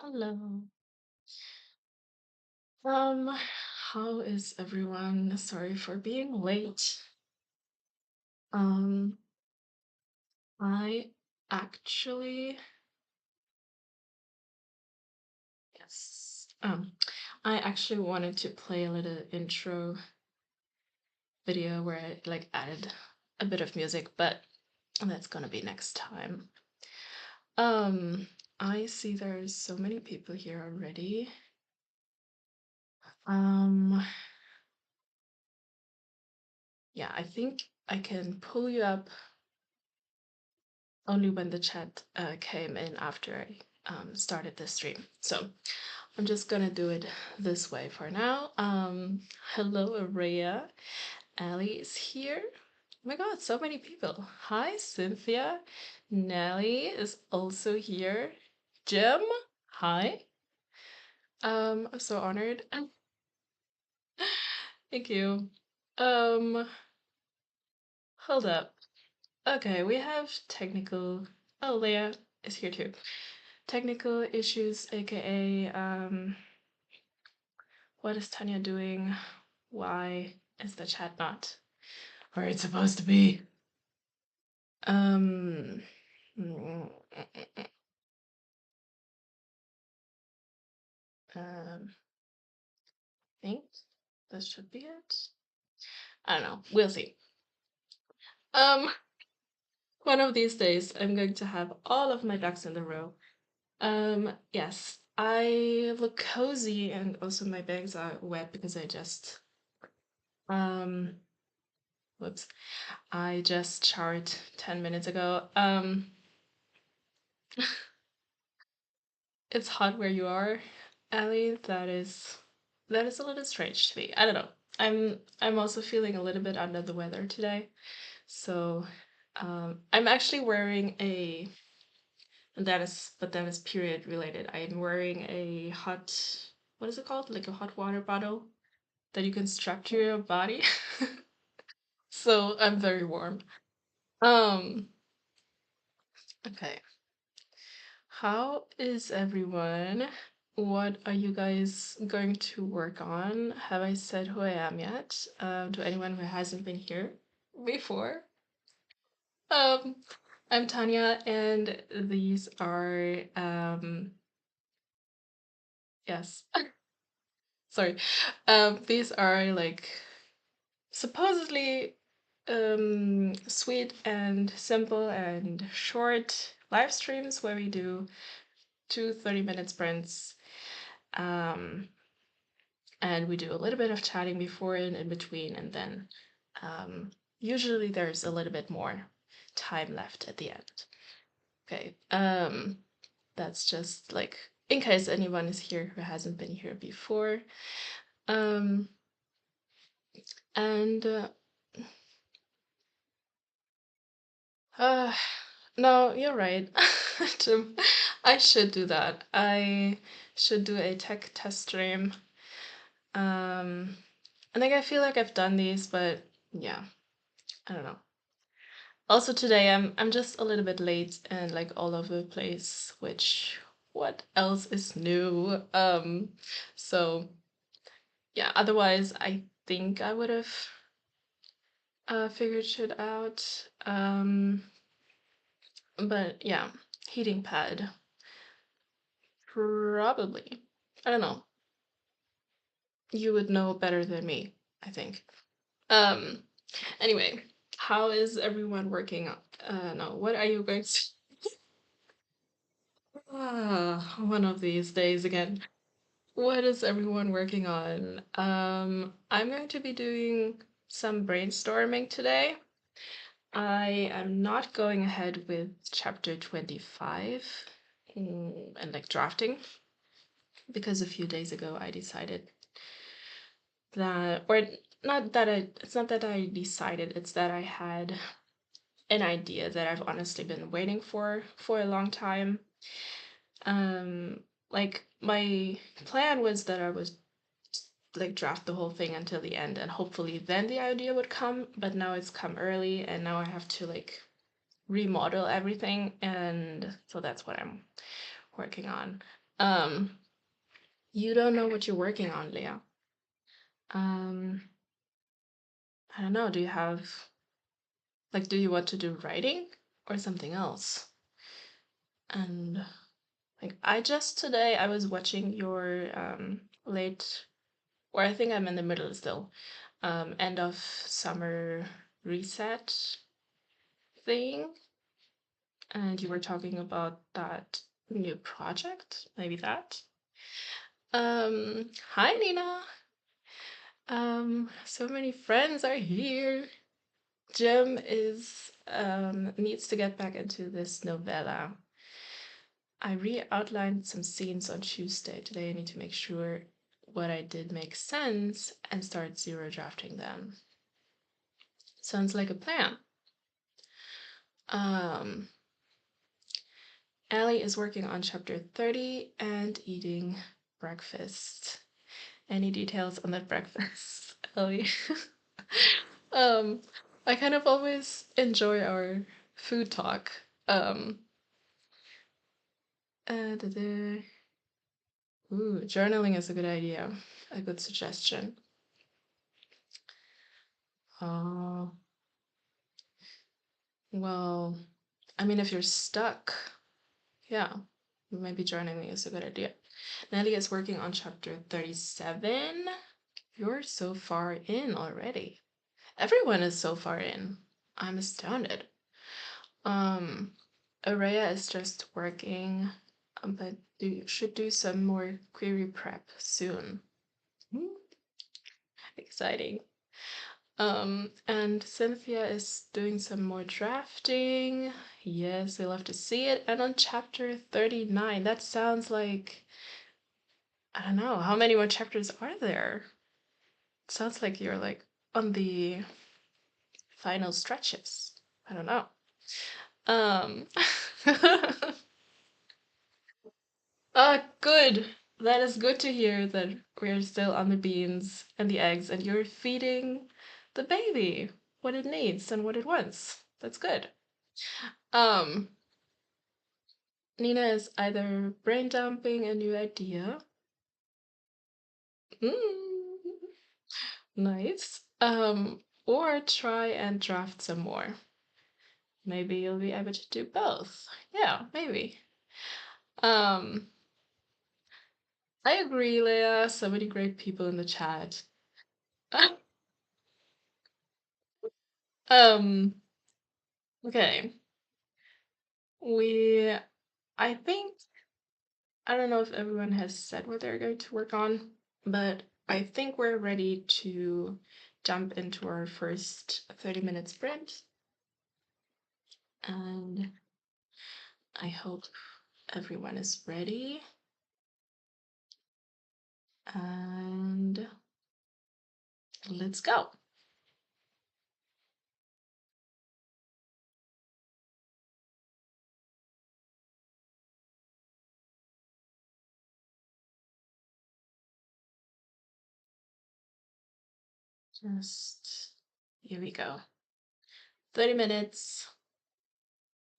Hello. How is everyone? Sorry for being late. Um, I actually, yes, I actually wanted to play a little intro video where I like added a bit of music, but that's gonna be next time. Um, I see there's so many people here already. Um, yeah, I think I can pull you up only when the chat came in after I started the stream. So I'm just gonna do it this way for now. Hello, Araya. Ali is here. Oh my god, so many people. Hi, Cynthia. Nelly is also here. Jim, hi. I'm so honored. Thank you. Um, hold up. Okay, we have technical. Oh, Leah is here too. Technical issues, aka what is Tanya doing? Why is the chat not where it's supposed to be? Um, mm, I think this should be it. I don't know. We'll see. Um, one of these days I'm going to have all of my ducks in the row. Yes, I look cozy and also my bags are wet because I just whoops. I just showered 10 minutes ago. It's hot where you are, Ali. That is a little strange to me. I don't know. I'm also feeling a little bit under the weather today. So I'm actually wearing a that is period related. I'm wearing a hot, what is it called? Like a hot water bottle that you can strap to your body. So I'm very warm. Um okay. How is everyone? What are you guys going to work on? Have I said who I am yet? To anyone who hasn't been here before. Um, I'm Tanya, and these are yes, sorry. These are like supposedly sweet and simple and short live streams where we do two 30-minute sprints. Um, and we do a little bit of chatting before and in between, and then usually there's a little bit more time left at the end. Okay, that's just like in case anyone is here who hasn't been here before. Um, and uh, no, you're right, Jim. I should do that. I should do a tech test stream. I think I feel like I've done these, but yeah, I don't know. Also today I'm just a little bit late and like all over the place, which what else is new? So yeah, otherwise I think I would have figured shit out. But yeah, heating pad. Probably. I don't know. You would know better than me, I think. Um anyway, how is everyone working on no, what are you going to one of these days again. What is everyone working on? I'm going to be doing some brainstorming today. I am not going ahead with chapter 25 and like drafting because a few days ago I decided that, or not that it's not that I decided, it's that I had an idea that I've honestly been waiting for a long time. Like my plan was that I was like draft the whole thing until the end and hopefully then the idea would come, but now it's come early and now I have to like remodel everything, and so that's what I'm working on. Um, you don't know what you're working on, Leah. Um, I don't know. Do you have like, do you want to do writing or something else? And like, I just today I was watching your late, or I think I'm in the middle still, end of summer reset thing, and you were talking about that new project, maybe that. Hi Nina. So many friends are here. Jim is needs to get back into this novella. I re-outlined some scenes on Tuesday. Today I need to make sure what I did makes sense and start zero drafting them. Sounds like a plan. Um, Allie is working on chapter 30 and eating breakfast. Any details on that breakfast, Ellie? um, I kind of always enjoy our food talk. Ooh, journaling is a good idea, a good suggestion. Uh, well, I mean, if you're stuck, yeah, maybe journaling is a good idea. Nelly is working on chapter 37. You're so far in already. Everyone is so far in. I'm astounded. Um, Araya is just working, but should do some more query prep soon. Hmm, exciting. And Cynthia is doing some more drafting. Yes, we love to see it. And on chapter 39, that sounds like, I don't know, how many more chapters are there? It sounds like you're like on the final stretches. I don't know. Um, good. That is good to hear that we're still on the beans and the eggs and you're feeding the baby what it needs and what it wants. That's good. Um, Nina is either brain dumping a new idea. Mm, nice. Or try and draft some more. Maybe you'll be able to do both. Yeah, maybe. Um, I agree, Leah. So many great people in the chat. um, okay. We, I think, I don't know if everyone has said what they're going to work on, but I think we're ready to jump into our first 30-minute sprint. And I hope everyone is ready. And let's go. Just here we go. 30 minutes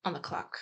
on the clock.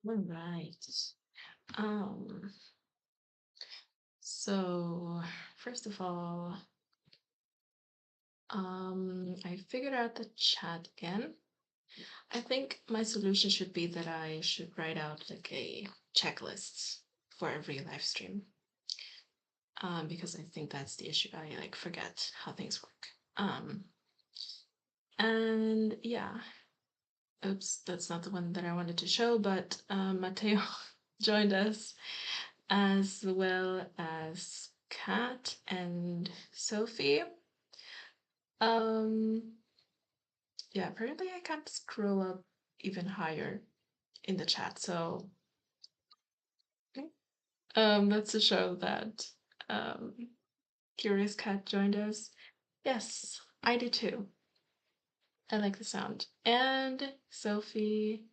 All right. Um, so first of all, I figured out the chat again. I think my solution should be that I should write out like a checklist for every live stream. Because I think that's the issue. I like forget how things work. And yeah, oops, that's not the one that I wanted to show, but Matteo joined us as well as Kat and Sophie. Um, yeah, apparently I can't scroll up even higher in the chat, so that's to show that um, Curious Cat joined us. Yes, I do too. I like the sound. And Sophie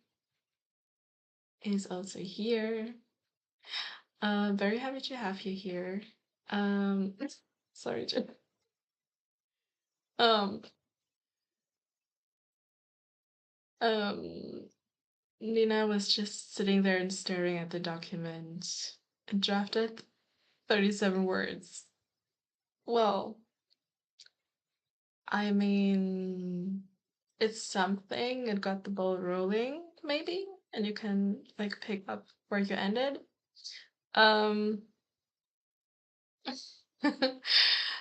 is also here. Very happy to have you here. Um, sorry, Jen. Um, um, Nina was just sitting there and staring at the document and drafted 37 words. Well, I mean, it's something. It got the ball rolling, maybe, and you can like pick up where you ended. Um,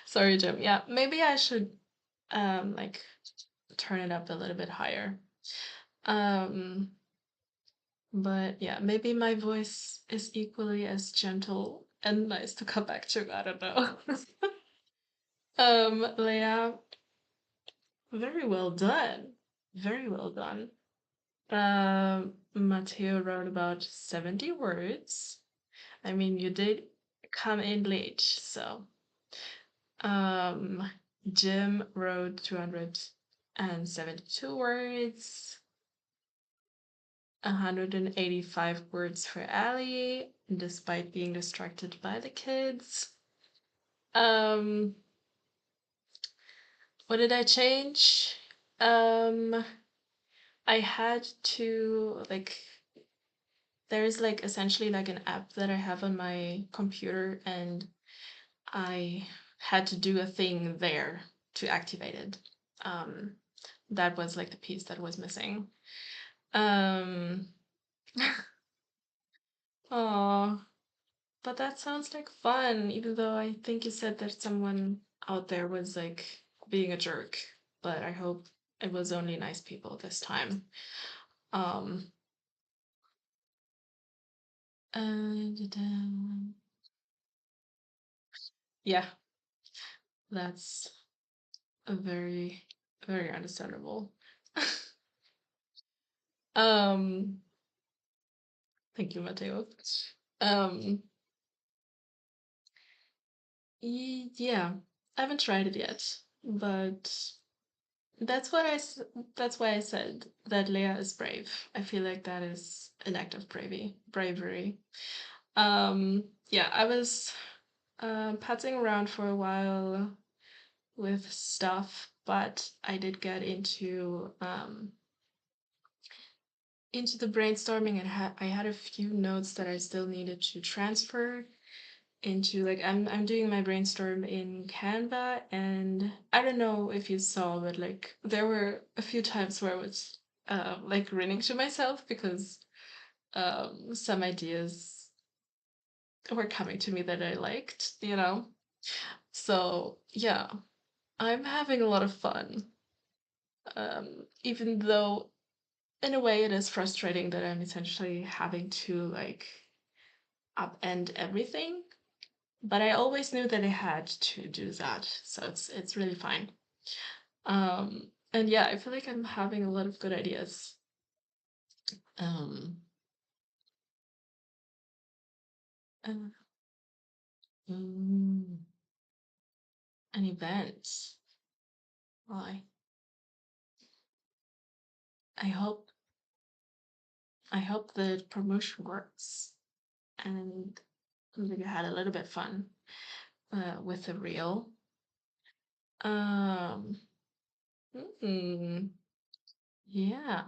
sorry, Jim. Yeah, maybe I should like turn it up a little bit higher. Um, but yeah, maybe my voice is equally as gentle and nice to come back to. I don't know. Leia, very well done. Very well done. Matteo wrote about 70 words. I mean, you did come in late, so. Um, Jim wrote 272 words, 185 words for Ali, despite being distracted by the kids. Um, what did I change? Um, I had to like there's like essentially like an app that I have on my computer and I had to do a thing there to activate it. Um, that was like the piece that was missing. Um, oh, but that sounds like fun, even though I think you said that someone out there was like being a jerk, but I hope it was only nice people this time. Um, and yeah, that's a very, very understandable. um, thank you, Matteo. Um, yeah, I haven't tried it yet, but that's what that's why I said that Leia is brave. I feel like that is an act of bravery. Yeah, I was putzing around for a while with stuff, but I did get into the brainstorming and I had a few notes that I still needed to transfer into like I'm doing my brainstorm in Canva and I don't know if you saw but like there were a few times where I was like grinning to myself because some ideas were coming to me that I liked, you know. So yeah, I'm having a lot of fun. Even though in a way it is frustrating that I'm essentially having to like upend everything. But I always knew that I had to do that, so it's really fine. And yeah, I feel like I'm having a lot of good ideas. Um, uh, mm, an event. Why? I hope I hope the promotion works, and maybe I had a little bit fun with the reel. Um, mm, yeah.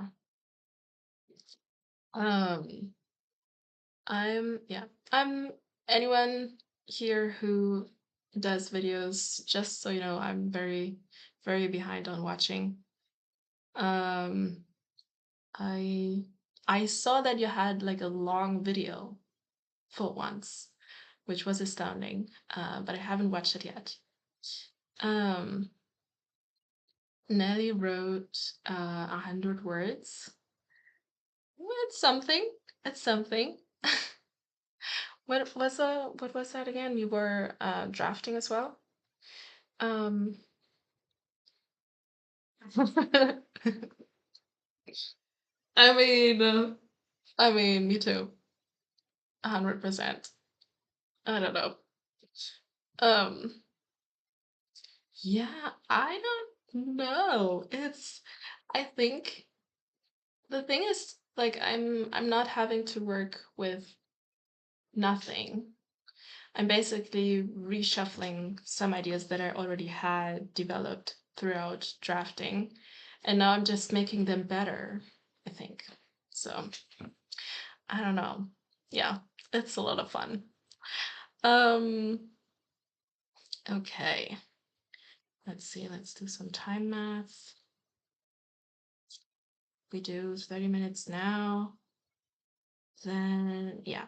Yeah, I'm anyone here who does videos, just so you know, I'm very, very behind on watching. Um, I I saw that you had like a long video for once, which was astounding. But I haven't watched it yet. Um, Nelly wrote 100 words. Well, it's something. It's something. What was that again? You were drafting as well? Um I mean me too. 100%. I don't know. Um yeah, I don't know. I think the thing is like I'm not having to work with nothing. I'm basically reshuffling some ideas that I already had developed throughout drafting, and now I'm just making them better, I think. So, I don't know. Yeah, it's a lot of fun. Um, okay. Let's see, let's do some time math. We do 30 minutes now. Then, yeah.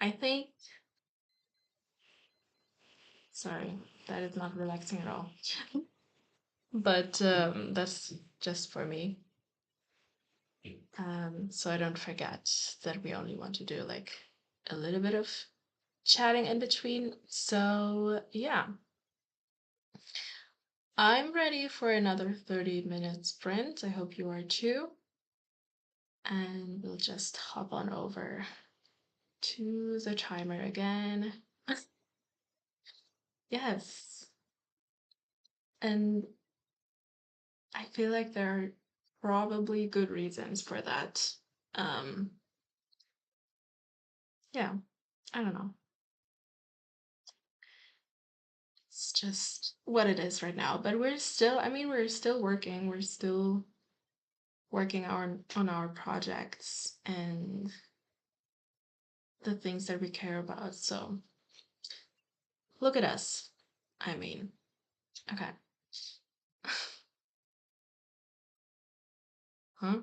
I think, sorry, that is not relaxing at all. But that's just for me. So I don't forget that we only want to do like a little bit of chatting in between. So yeah, I'm ready for another 30-minute sprint. I hope you are too. And we'll just hop on over to the timer again. Yes. And I feel like there are probably good reasons for that. Um, yeah, I don't know. It's just what it is right now. But we're still working. We're still working on our projects and the things that we care about. So look at us. I mean, okay. Huh?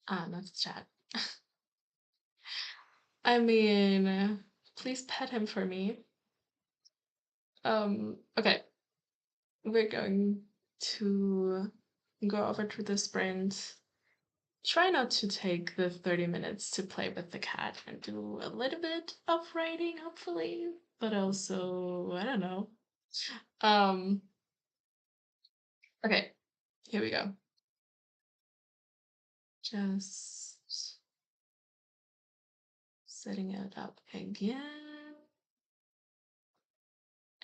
Not the chat. I mean, please pet him for me. Okay. We're going to go over to the sprint. Try not to take the 30 minutes to play with the cat and do a little bit of writing, hopefully, but also, I don't know. Um, okay, here we go. Just setting it up again.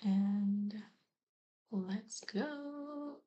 And let's go.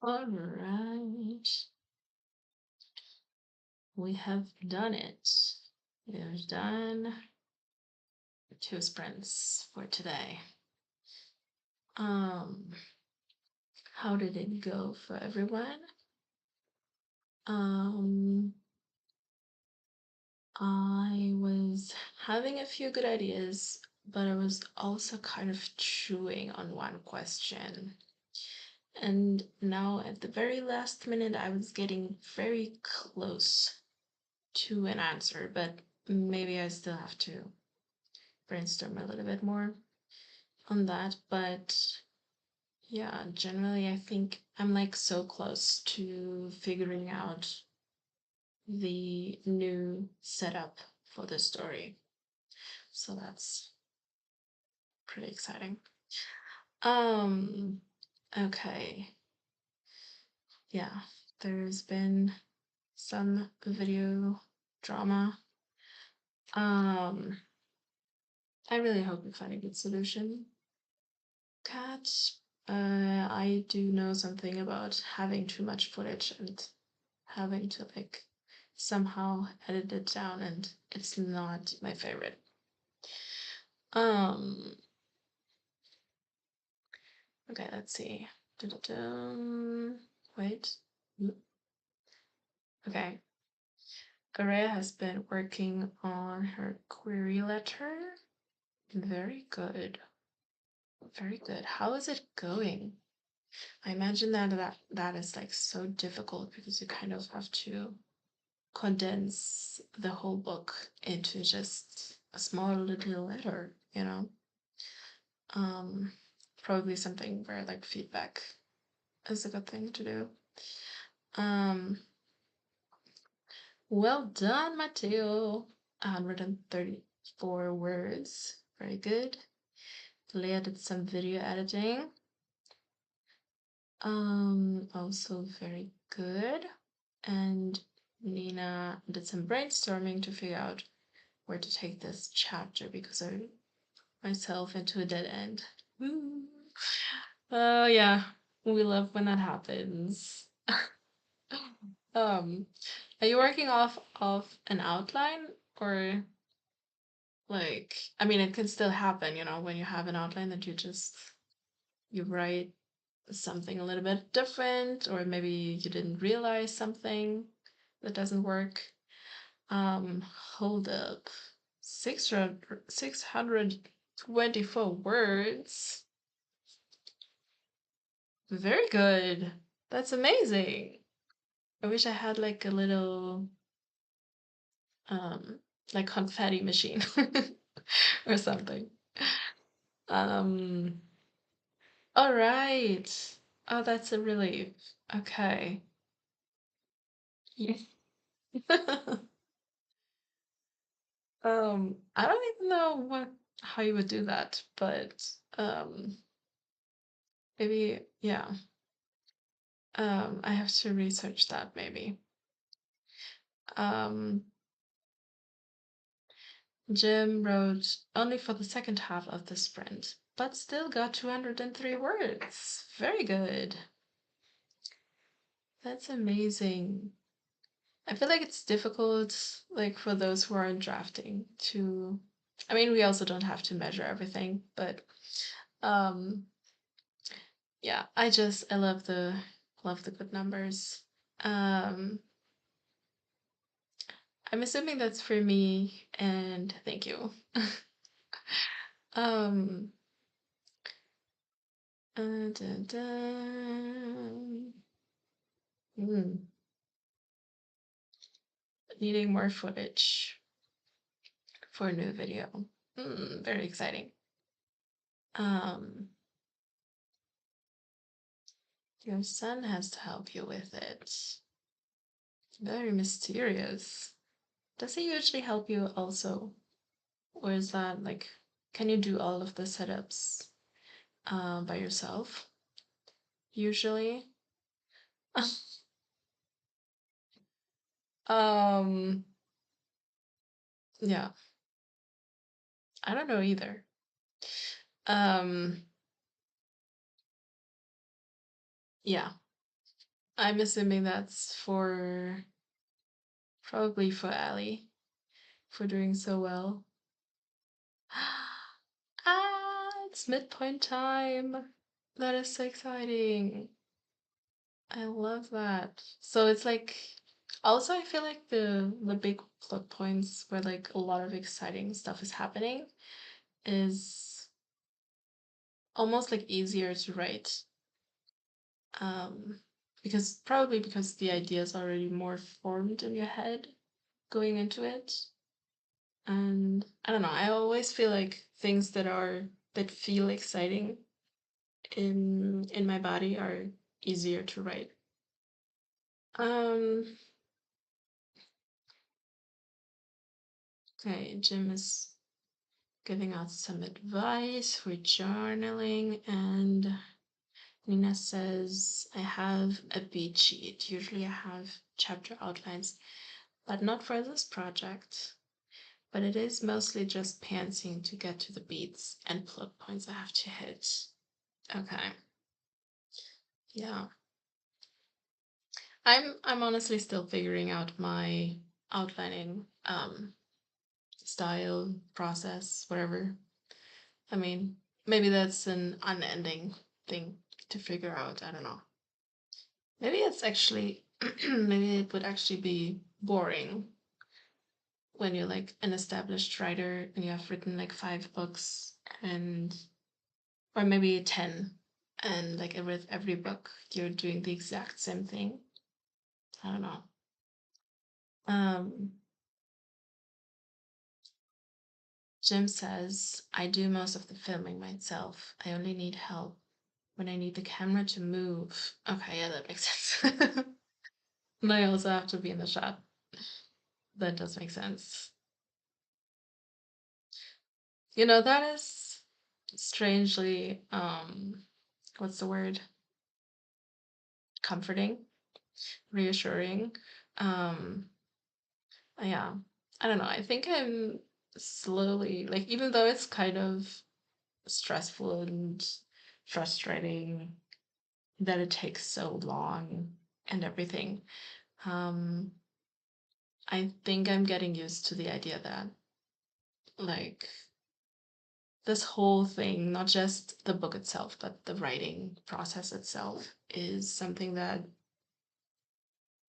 All right. We have done it. We have done 2 sprints for today. Um, how did it go for everyone? Um, I was having a few good ideas, but I was also kind of chewing on one question. And now at the very last minute, I was getting very close to an answer, but maybe I still have to brainstorm a little bit more on that. But yeah, generally, I think I'm like so close to figuring out the new setup for the story. So that's pretty exciting. Um, okay. Yeah, there's been some video drama. Um, I really hope we find a good solution. Cat, I do know something about having too much footage and having to like somehow edit it down, and it's not my favorite. Um, okay, let's see. Dun-dun-dun. Wait. Okay. Araya has been working on her query letter. Very good. Very good. How is it going? I imagine that is like so difficult because you kind of have to condense the whole book into just a small little letter, you know? Um, Probably something where like feedback is a good thing to do. Um, well done, Matteo. 134 words. Very good. Leah did some video editing. Also very good. And Nina did some brainstorming to figure out where to take this chapter because I myself into a dead end. Woo. Oh yeah, we love when that happens. um, are you working off an outline or like I mean it can still happen, you know, when you have an outline that you write something a little bit different or maybe you didn't realize something that doesn't work. Hold up. 624 words. Very good. That's amazing. I wish I had like a little um like confetti machine or something. Um all right. Oh, that's a relief. Okay. Yeah. I don't even know how you would do that, but maybe yeah. I have to research that maybe. Um, Jim wrote only for the second half of the sprint, but still got 203 words. Very good. That's amazing. I feel like it's difficult, like for those who aren't drafting, to. I mean, we also don't have to measure everything, but um, yeah, I love the good numbers. Um, I'm assuming that's for me, and thank you. um, dun, dun. Hmm, needing more footage for a new video. Very exciting. Um, your son has to help you with it. Very mysterious. Does he usually help you also? Or is that like, can you do all of the setups by yourself? Usually? um, yeah, I don't know either. Um, yeah. I'm assuming that's for probably for Ali for doing so well. Ah, it's midpoint time. That is so exciting. I love that. So it's like also I feel like the big plot points where like a lot of exciting stuff is happening is almost like easier to write. Um because probably because the idea is already more formed in your head going into it. And I don't know, I always feel like things that feel exciting in my body are easier to write. Um, okay, Jim is giving out some advice for journaling, and Nina says, I have a beat sheet. Usually I have chapter outlines, but not for this project. But it is mostly just pantsing to get to the beats and plot points I have to hit. Okay. Yeah. I'm honestly still figuring out my outlining style, process, whatever. I mean, maybe that's an unending thing to figure out. I don't know. Maybe it's actually maybe it would actually be boring when you're like an established writer and you have written like 5 books and or maybe 10 and like with every book you're doing the exact same thing. I don't know. Um Jim says, I do most of the filming myself. I only need help when I need the camera to move. Okay, yeah, that makes sense. And I also have to be in the shot. That does make sense. You know, that is strangely, what's the word? Comforting, reassuring. Um, yeah, I don't know. I think I'm slowly, like, even though it's kind of stressful and frustrating that it takes so long and everything. Um, I think I'm getting used to the idea that like this whole thing, not just the book itself, but the writing process itself is something that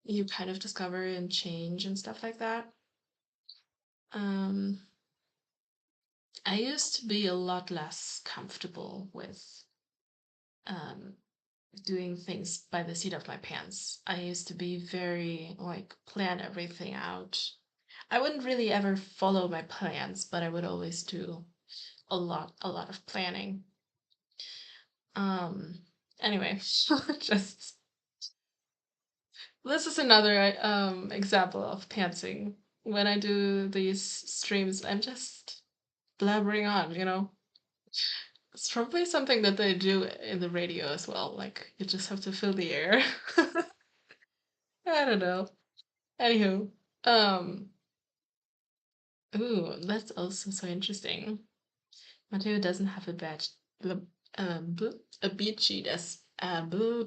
you kind of discover and change and stuff like that. Um, I used to be a lot less comfortable with um, doing things by the seat of my pants. I used to be very like plan everything out. I wouldn't really ever follow my plans, but I would always do a lot of planning. Um anyway, just this is another example of pantsing. When I do these streams, I'm just blabbering on, you know. It's probably something that they do in the radio as well. Like you just have to fill the air. I don't know. Anywho, um, ooh, that's also so interesting. Matteo doesn't have a badge, a beat sheet as Matteo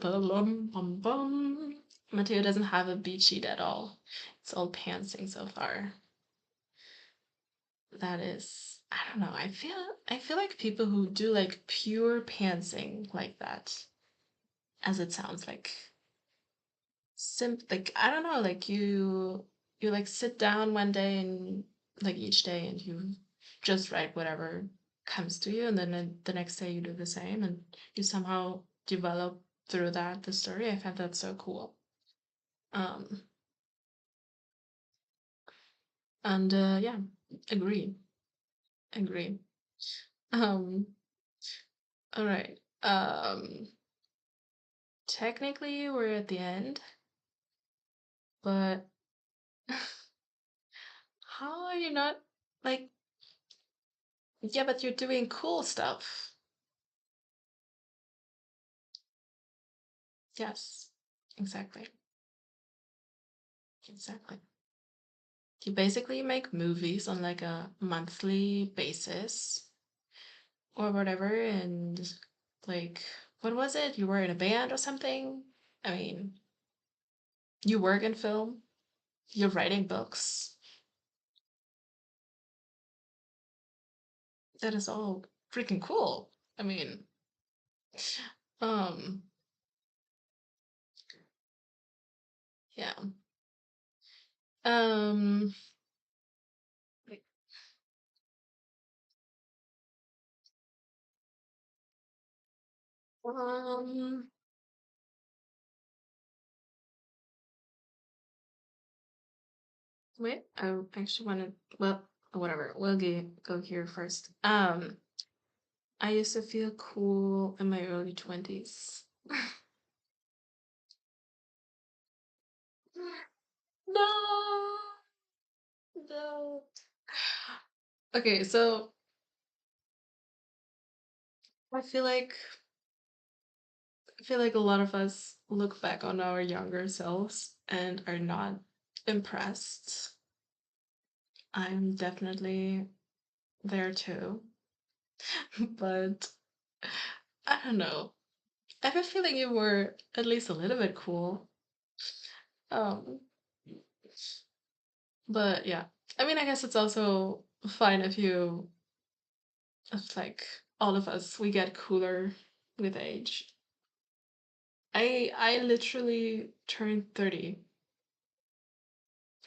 doesn't have a beat sheet at all. It's all pantsing so far. That is, I don't know. I feel like people who do like pure pantsing like that, as it sounds like, like I don't know, like you like sit down one day and like each day and you just write whatever comes to you and then the next day you do the same and you somehow develop through that the story. I find that so cool. Um and yeah, agree. Agree. Um all right. Technically we're at the end, but how are you not like yeah, but you're doing cool stuff. Yes, exactly. Exactly. You basically make movies on like a monthly basis or whatever, and like, what was it? You were in a band or something? I mean, You work in film, you're writing books. That is all freaking cool. I mean, um, yeah. Um, um, wait, I actually want to, well, whatever, go here first. I used to feel cool in my early 20s. No, no. Okay, so I feel like I feel like a lot of us look back on our younger selves and are not impressed. I'm definitely there too, but I don't know. I have a feeling you were at least a little bit cool. Um, but yeah, I mean, I guess it's also fine if like all of us, we get cooler with age. I literally turned 30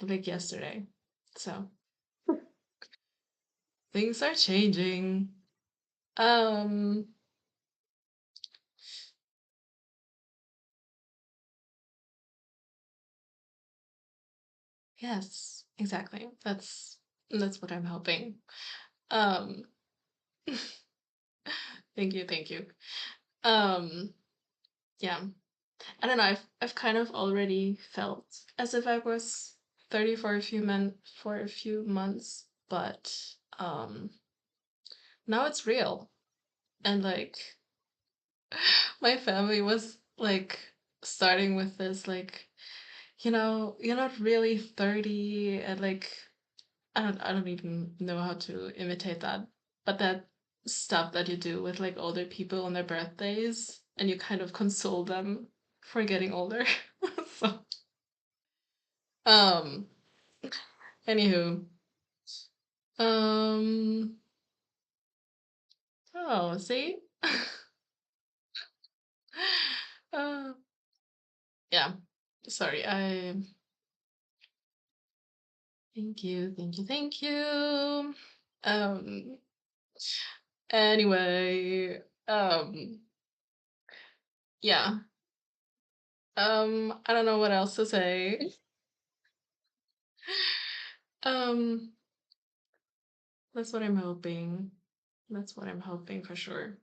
like yesterday. So things are changing. Um, yes, exactly. That's what I'm hoping. Um, thank you. Um, yeah. I don't know, I've kind of already felt as if I was 30 for a few months, but um now it's real. And like my family was like starting with this like, you're not really 30, and like I don't even know how to imitate that. But that stuff that you do with like older people on their birthdays and you kind of console them for getting older. So um anywho, um oh, see? uh, yeah. Sorry, I thank you. Um anyway, yeah. I don't know what else to say. Um, that's what I'm hoping. That's what I'm hoping for sure.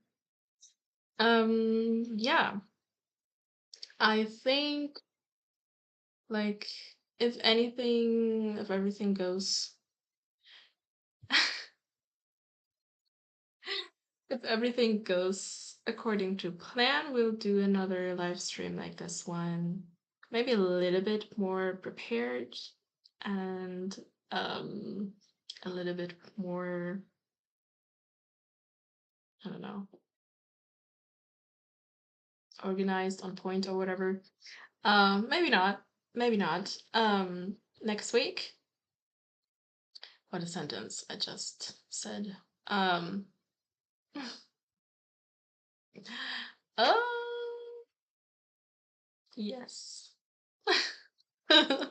Yeah. I think like if everything goes if everything goes according to plan, we'll do another live stream like this one. Maybe a little bit more prepared and um a little bit more, I don't know, organized, on point or whatever. Maybe not. Maybe not. Next week. What a sentence I just said. Um, oh, yes. I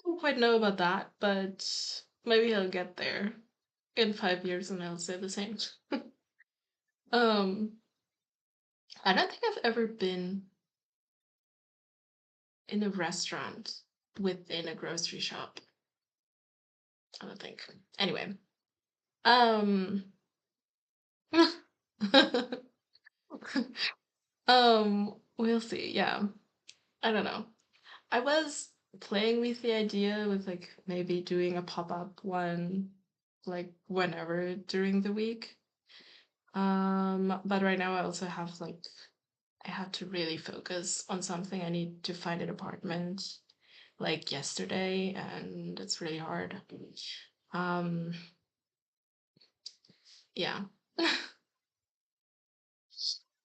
don't quite know about that, but maybe I'll get there in 5 years and I'll say the same. Um, I don't think I've ever been in a restaurant within a grocery shop. I don't think. Anyway, um, we'll see. Yeah, I don't know. I was playing with the idea with like maybe doing a pop-up one like whenever during the week. But right now I also have like I have to really focus on something. I need to find an apartment like yesterday and it's really hard. Um, yeah.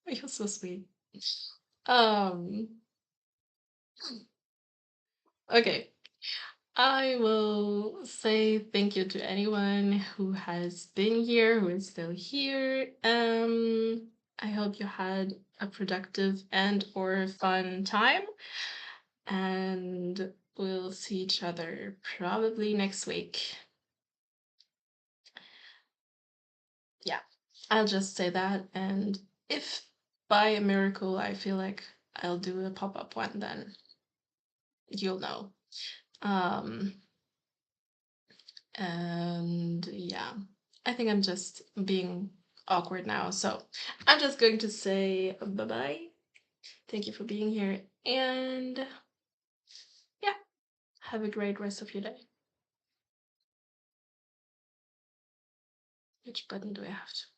You're so sweet. Um, okay. I will say thank you to anyone who has been here, who is still here. I hope you had a productive and or fun time, and we'll see each other probably next week. Yeah, I'll just say that, and if by a miracle I feel like I'll do a pop-up one, then you'll know. Um, And yeah, I think I'm just being awkward now. So I'm just going to say bye bye. Thank you for being here. And yeah, have a great rest of your day. Which button do I have to?